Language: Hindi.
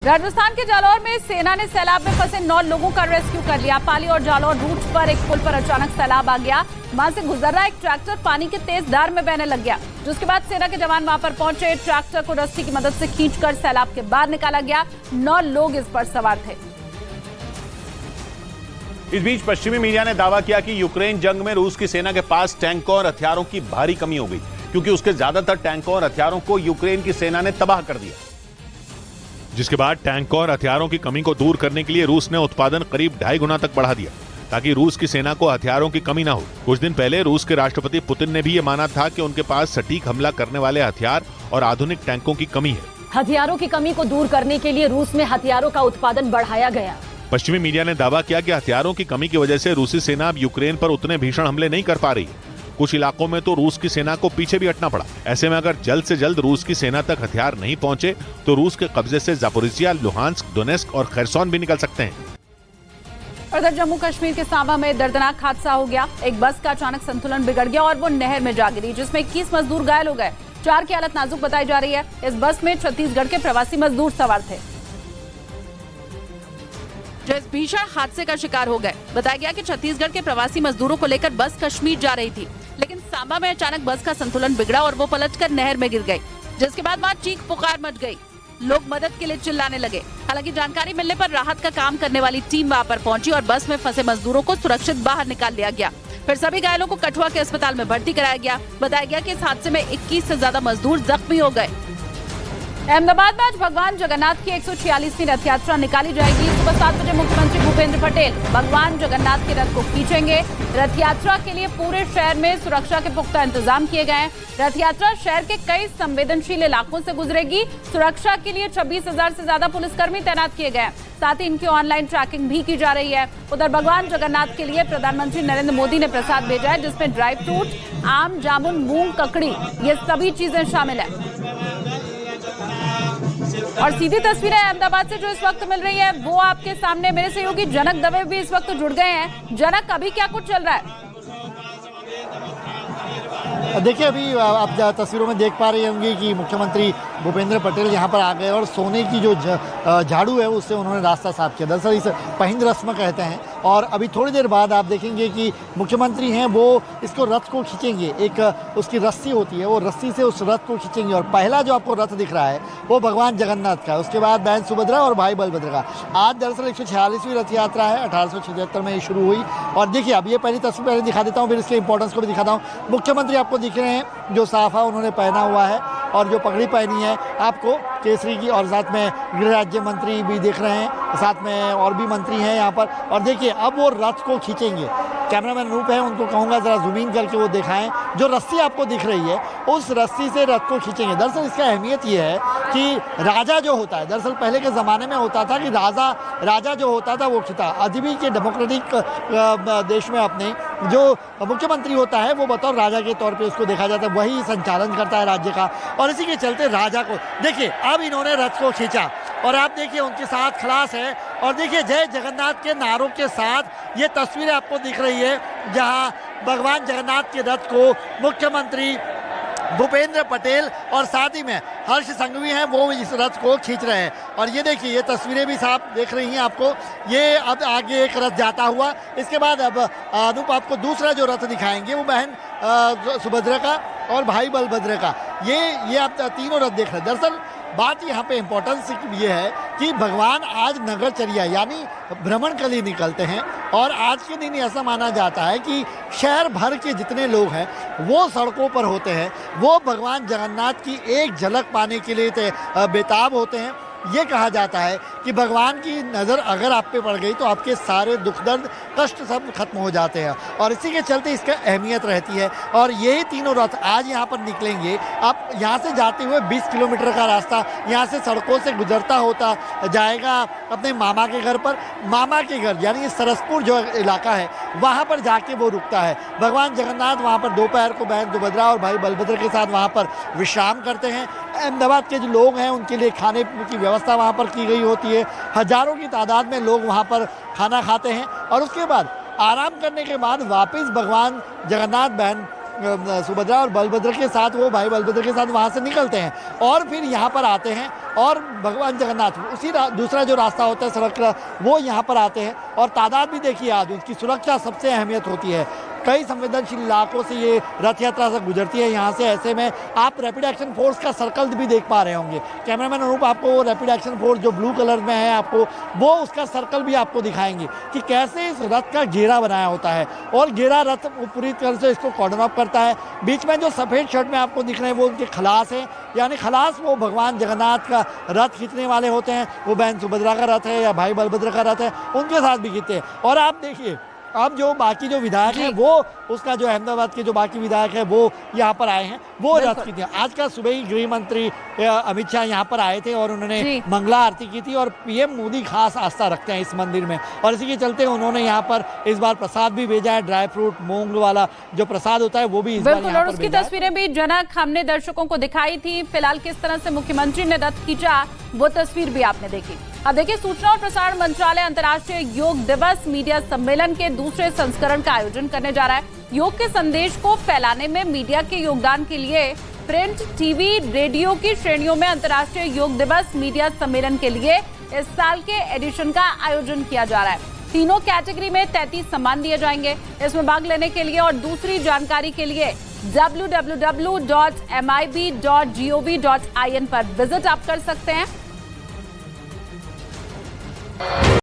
राजस्थान के जालौर में सेना ने सैलाब में फंसे 9 लोगों का रेस्क्यू कर लिया। पाली और जालौर रूट पर एक पुल पर अचानक सैलाब आ गया। वहां से गुजर रहा एक ट्रैक्टर पानी के तेज धार में बहने लग गया, जिसके बाद सेना के जवान वहां पर पहुंचे। ट्रैक्टर को रस्सी की मदद से खींचकर सैलाब के बाहर निकाला गया। 9 लोग इस पर सवार थे। इस बीच पश्चिमी मीडिया ने दावा किया कि यूक्रेन जंग में रूस की सेना के पास टैंकों और हथियारों की भारी कमी हो गई, क्योंकि उसके ज्यादातर टैंकों और हथियारों को यूक्रेन की सेना ने तबाह कर दिया। जिसके बाद टैंकों और हथियारों की कमी को दूर करने के लिए रूस ने उत्पादन करीब 2.5 गुना तक बढ़ा दिया, ताकि रूस की सेना को हथियारों की कमी ना हो। कुछ दिन पहले रूस के राष्ट्रपति पुतिन ने भी ये माना था कि उनके पास सटीक हमला करने वाले हथियार और आधुनिक टैंकों की कमी है। हथियारों की कमी को दूर करने के लिए रूस में हथियारों का उत्पादन बढ़ाया गया। पश्चिमी मीडिया ने दावा किया कि हथियारों की कमी की वजह से रूसी सेना अब यूक्रेन पर उतने भीषण हमले नहीं कर पा रही। कुछ इलाकों में तो रूस की सेना को पीछे भी हटना पड़ा। ऐसे में अगर जल्द से जल्द रूस की सेना तक हथियार नहीं पहुंचे तो रूस के कब्जे से जापोरिजिया, लुहांस्क, डोनेस्क और खैरसोन भी निकल सकते हैं। उधर जम्मू कश्मीर के सांबा में दर्दनाक हादसा हो गया। एक बस का अचानक संतुलन बिगड़ गया और वो नहर में जा गिरी, जिसमें 21 मजदूर घायल हो गए। 4 की हालत नाजुक बताई जा रही है। इस बस में छत्तीसगढ़ के प्रवासी मजदूर सवार थे, जो इस भीषण हादसे का शिकार हो गए। बताया गया कि छत्तीसगढ़ के प्रवासी मजदूरों को लेकर बस कश्मीर जा रही थी, लेकिन सांबा में अचानक बस का संतुलन बिगड़ा और वो पलटकर नहर में गिर गई, जिसके बाद वहां चीख पुकार मच गई। लोग मदद के लिए चिल्लाने लगे। हालांकि जानकारी मिलने पर राहत का काम करने वाली टीम वहां पर पहुंची और बस में फंसे मजदूरों को सुरक्षित बाहर निकाल लिया गया। फिर सभी घायलों को कठुआ के अस्पताल में भर्ती कराया गया। बताया गया कि इस हादसे में 21 से ज्यादा मजदूर जख्मी हो गए। अहमदाबाद में आज भगवान जगन्नाथ की 146वीं रथ यात्रा निकाली जाएगी। सुबह 7 बजे मुख्यमंत्री भूपेंद्र पटेल भगवान जगन्नाथ के रथ को खींचेंगे। रथ यात्रा के लिए पूरे शहर में सुरक्षा के पुख्ता इंतजाम किए गए हैं। रथ यात्रा शहर के कई संवेदनशील इलाकों से गुजरेगी। सुरक्षा के लिए 26,000 से ज्यादा पुलिसकर्मी तैनात किए गए हैं। साथ ही इनकी ऑनलाइन ट्रैकिंग भी की जा रही है। उधर भगवान जगन्नाथ के लिए प्रधानमंत्री नरेंद्र मोदी ने प्रसाद भेजा है, जिसमें ड्राई फ्रूट, आम, जामुन, मूंग, ककड़ी, ये सभी चीजें शामिल है। और सीधी तस्वीरें अहमदाबाद से जो इस वक्त मिल रही है वो आपके सामने। मेरे सहयोगी जनक दवे भी इस वक्त जुड़ गए हैं। जनक, अभी क्या कुछ चल रहा है? देखिए, अभी आप तस्वीरों में देख पा रहे होंगे कि मुख्यमंत्री भूपेंद्र पटेल यहाँ पर आ गए और सोने की जो झाड़ू है उससे उन्होंने रास्ता साफ किया। दरअसल इस पहिंद रस्म कहते हैं। और अभी थोड़ी देर बाद आप देखेंगे कि मुख्यमंत्री हैं वो इसको रथ को खींचेंगे। एक उसकी रस्सी होती है, वो रस्सी से उस रथ को खींचेंगे। और पहला जो आपको रथ दिख रहा है वो भगवान जगन्नाथ का है। उसके बाद बहन सुभद्रा और भाई बलभद्र का। आज दरअसल 146वीं रथ यात्रा है। 1876 में ये शुरू हुई। और देखिए, अब ये पहली तस्वीर पहले दिखा देता हूँ, फिर इसके इंपॉर्टेंस को भी दिखाता हूँ। मुख्यमंत्री आपको दिख रहे हैं, जो साफा उन्होंने पहना हुआ है और जो पगड़ी पहनी है आपको केसरी की, और साथ में गृह राज्य मंत्री भी दिख रहे हैं, साथ में और भी मंत्री हैं यहाँ पर। और देखिए, अब वो रथ को खींचेंगे। कैमरामैन रूप है, उनको कहूँगा ज़रा जूम इन करके वो दिखाएं। जो रस्सी आपको दिख रही है उस रस्सी से रथ को खींचेंगे। दरअसल इसका अहमियत ये है कि राजा जो होता है, दरअसल पहले के ज़माने में होता था कि राजा जो होता था वो खींचता। अभी भी के डेमोक्रेटिक देश में अपने जो मुख्यमंत्री होता है वो बतौर राजा के तौर पे उसको देखा जाता है, वही संचालन करता है राज्य का। और इसी के चलते राजा को देखिए, अब इन्होंने रथ को खींचा और आप देखिए उनके साथ खलास है। और देखिए, जय जगन्नाथ के नारों के साथ ये तस्वीरें आपको दिख रही है, जहां भगवान जगन्नाथ के रथ को मुख्यमंत्री भूपेंद्र पटेल और साथ ही में हर्ष संघवी हैं, वो इस रथ को खींच रहे हैं। और ये देखिए, ये तस्वीरें भी साफ देख रही हैं आपको। ये अब आगे एक रथ जाता हुआ, इसके बाद अब अनूप आपको दूसरा जो रथ दिखाएंगे वो बहन सुभद्रा का और भाई बलभद्र का। ये आप तीनों रथ देख रहे हैं। दरअसल बात यहाँ पे इम्पोर्टेंस ये है कि भगवान आज नगरचर्या यानी भ्रमण के लिए निकलते हैं। और आज के दिन ऐसा माना जाता है कि शहर भर के जितने लोग हैं वो सड़कों पर होते हैं, वो भगवान जगन्नाथ की एक झलक पाने के लिए बेताब होते हैं। ये कहा जाता है कि भगवान की नज़र अगर आप पे पड़ गई तो आपके सारे दुख दर्द कष्ट सब खत्म हो जाते हैं। और इसी के चलते इसका अहमियत रहती है। और यही तीनों रथ आज यहाँ पर निकलेंगे। आप यहाँ से जाते हुए 20 किलोमीटर का रास्ता यहाँ से सड़कों से गुजरता होता जाएगा अपने मामा के घर पर। मामा के घर यानी सरसपुर जो इलाका है वहाँ पर जाके वो रुकता है। भगवान जगन्नाथ वहाँ पर दोपहर को बहन सुभद्रा और भाई बलभद्र के साथ वहाँ पर विश्राम करते हैं। अहमदाबाद के जो लोग हैं उनके लिए खाने की व्यवस्था वहाँ पर की गई होती है। हजारों की तादाद में लोग वहाँ पर खाना खाते हैं और उसके बाद आराम करने के बाद वापस भगवान जगन्नाथ बहन सुभद्रा और बलभद्र के साथ, वो भाई बलभद्र के साथ वहाँ से निकलते हैं और फिर यहाँ पर आते हैं और भगवान जगन्नाथ उसी दूसरा जो रास्ता होता है सड़क का, वो यहाँ पर आते हैं। और तादाद भी देखिए आज, उसकी सुरक्षा सबसे अहमियत होती है। कई संवेदनशील इलाकों से ये रथ यात्रा से गुजरती है यहाँ से। ऐसे में आप रैपिड एक्शन फोर्स का सर्कल भी देख पा रहे होंगे। कैमरामैन अनूप आपको वो रैपिड एक्शन फोर्स जो ब्लू कलर में है, आपको वो उसका सर्कल भी आपको दिखाएंगे कि कैसे इस रथ का घेरा बनाया होता है। और घेरा रथ पूरी तरह से इसको कॉर्डन ऑफ करता है। बीच में जो सफ़ेद शर्ट में आपको दिख रहे हैं वो उनके खलास हैं, यानी खलास वो भगवान जगन्नाथ का रथ खींचने वाले होते हैं। वो बहन सुभद्रा का रथ है या भाई बलभद्र का रथ है, उनके साथ भी खींचते हैं। और आप देखिए अब जो बाकी जो विधायक हैं वो उसका जो अहमदाबाद के जो बाकी विधायक हैं वो यहाँ पर आए हैं, वो रथ की थी। आज का सुबह ही गृह मंत्री अमित शाह यहाँ पर आए थे और उन्होंने मंगला आरती की थी। और पीएम मोदी खास आस्था रखते हैं इस मंदिर में, और इसी के चलते उन्होंने यहाँ पर इस बार प्रसाद भी भेजा है। ड्राई फ्रूट मूंग वाला जो प्रसाद होता है वो भी इस बार यहाँ पर उसकी तस्वीरें भी जनक हमने दर्शकों को दिखाई थी। फिलहाल किस तरह से मुख्यमंत्री ने रथ खींचा वो तस्वीर भी आपने देखी। अब देखिए, सूचना और प्रसारण मंत्रालय अंतर्राष्ट्रीय योग दिवस मीडिया सम्मेलन के दूसरे संस्करण का आयोजन करने जा रहा है। योग के संदेश को फैलाने में मीडिया के योगदान के लिए प्रिंट, टीवी, रेडियो की श्रेणियों में अंतर्राष्ट्रीय योग दिवस मीडिया सम्मेलन के लिए इस साल के एडिशन का आयोजन किया जा रहा है। तीनों कैटेगरी में 33 सम्मान दिए जाएंगे। इसमें भाग लेने के लिए और दूसरी जानकारी के लिए www.mib.gov.in पर विजिट आप कर सकते हैं।